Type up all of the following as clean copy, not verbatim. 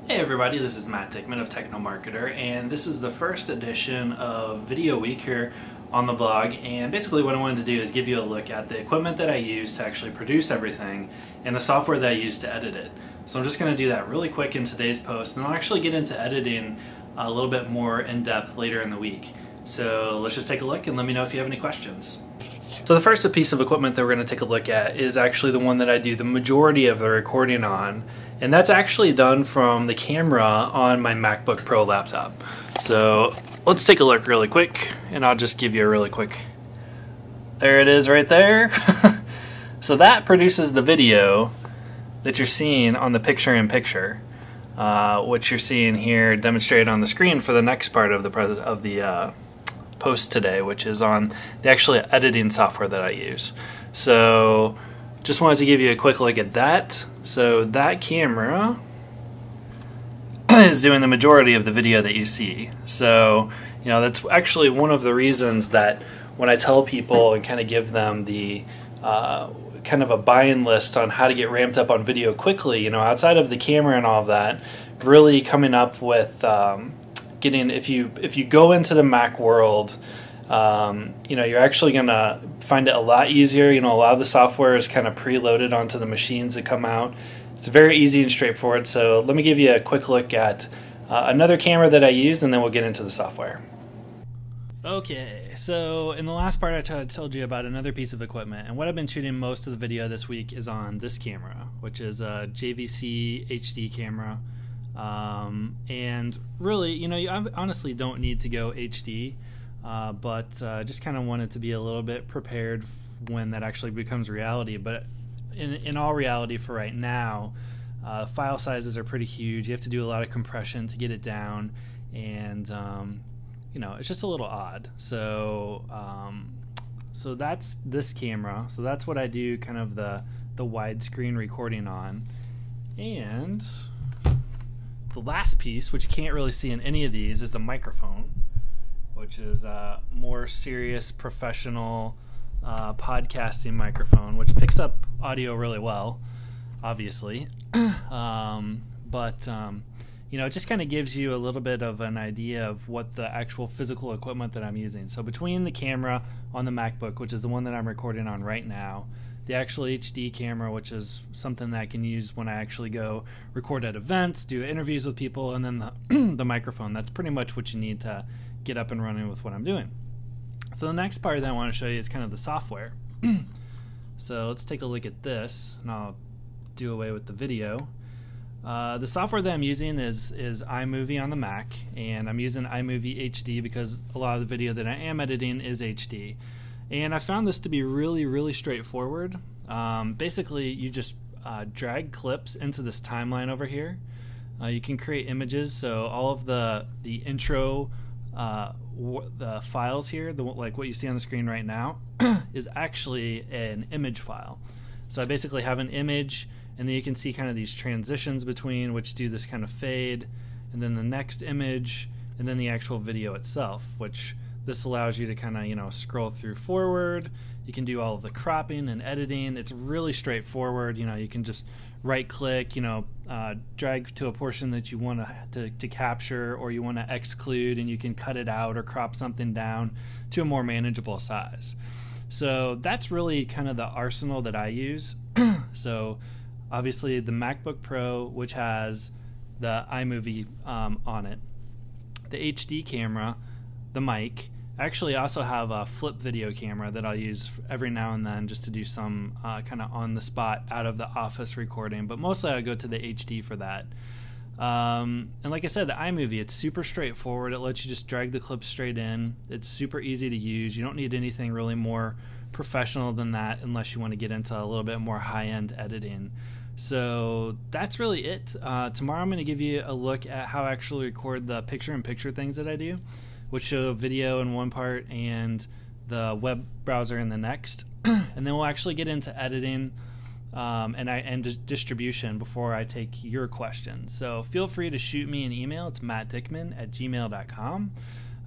Hey everybody, this is Matt Dickman of Techno Marketer, and this is the first edition of Video Week here on the blog. And basically what I wanted to do is give you a look at the equipment that I use to actually produce everything and the software that I use to edit it. So I'm just going to do that really quick in today's post, and I'll actually get into editing a little bit more in depth later in the week. So let's just take a look and let me know if you have any questions. So the first piece of equipment that we're going to take a look at is actually the one that I do the majority of the recording on, and that's actually done from the camera on my MacBook Pro laptop. So let's take a look really quick, and I'll just give you a really quick, there it is right there. So that produces the video that you're seeing on the picture-in-picture, which you're seeing here demonstrated on the screen for the next part of the post today, which is on the actual editing software that I use. So just wanted to give you a quick look at that. So that camera is doing the majority of the video that you see. So you know, that's actually one of the reasons that when I tell people and kind of give them the kind of a buy-in list on how to get ramped up on video quickly, you know, outside of the camera and all of that, really coming up with getting, if you go into the Mac world, you know, you're actually gonna find it a lot easier. You know, a lot of the software is kind of preloaded onto the machines that come out. It's very easy and straightforward. So let me give you a quick look at another camera that I use, and then we'll get into the software. Okay, so in the last part I told you about another piece of equipment, and what I've been shooting most of the video this week is on this camera, which is a JVC HD camera. And really, you know, I honestly don't need to go HD, but just kind of wanted to be a little bit prepared when that actually becomes reality. But in all reality, for right now, file sizes are pretty huge. You have to do a lot of compression to get it down, and you know, it's just a little odd. So so that's this camera. So that's what I do kind of the widescreen recording on. And the last piece, which you can't really see in any of these, is the microphone, which is a more serious, professional podcasting microphone, which picks up audio really well, obviously. But you know, it just kind of gives you a little bit of an idea of what the actual physical equipment that I'm using. So between the camera on the MacBook, which is the one that I'm recording on right now, the actual HD camera, which is something that I can use when I actually go record at events, do interviews with people, and then the microphone. That's pretty much what you need to get up and running with what I'm doing. So the next part that I want to show you is kind of the software. So let's take a look at this, and I'll do away with the video. The software that I'm using is iMovie on the Mac, and I'm using iMovie HD because a lot of the video that I am editing is HD. And I found this to be really straightforward. Basically, you just drag clips into this timeline over here. You can create images, so all of the intro, the files here, like what you see on the screen right now, is actually an image file. So I basically have an image, and then you can see kind of these transitions between, which do this kind of fade, and then the next image, and then the actual video itself, which this allows you to kind of, you know, scroll through forward. You can do all of the cropping and editing. It's really straightforward. You know, you can just right click, you know, drag to a portion that you want to capture, or you want to exclude, and you can cut it out or crop something down to a more manageable size. So that's really kind of the arsenal that I use. So obviously the MacBook Pro, which has the iMovie on it, the HD camera, the mic. I actually also have a flip video camera that I'll use every now and then just to do some kind of on the spot out of the office recording, but mostly I go to the HD for that. And like I said, the iMovie, it's super straightforward. It lets you just drag the clips straight in. It's super easy to use. You don't need anything really more professional than that unless you want to get into a little bit more high-end editing. So that's really it. Tomorrow I'm going to give you a look at how I actually record the picture-in-picture things that I do, which show video in one part and the web browser in the next. And then we'll actually get into editing and distribution before I take your questions. So feel free to shoot me an email. It's mattdickman@gmail.com.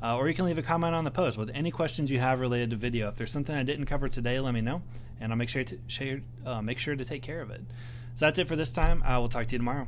Or you can leave a comment on the post with any questions you have related to video. If there's something I didn't cover today, let me know, and I'll make sure to take care of it. So that's it for this time. I will talk to you tomorrow.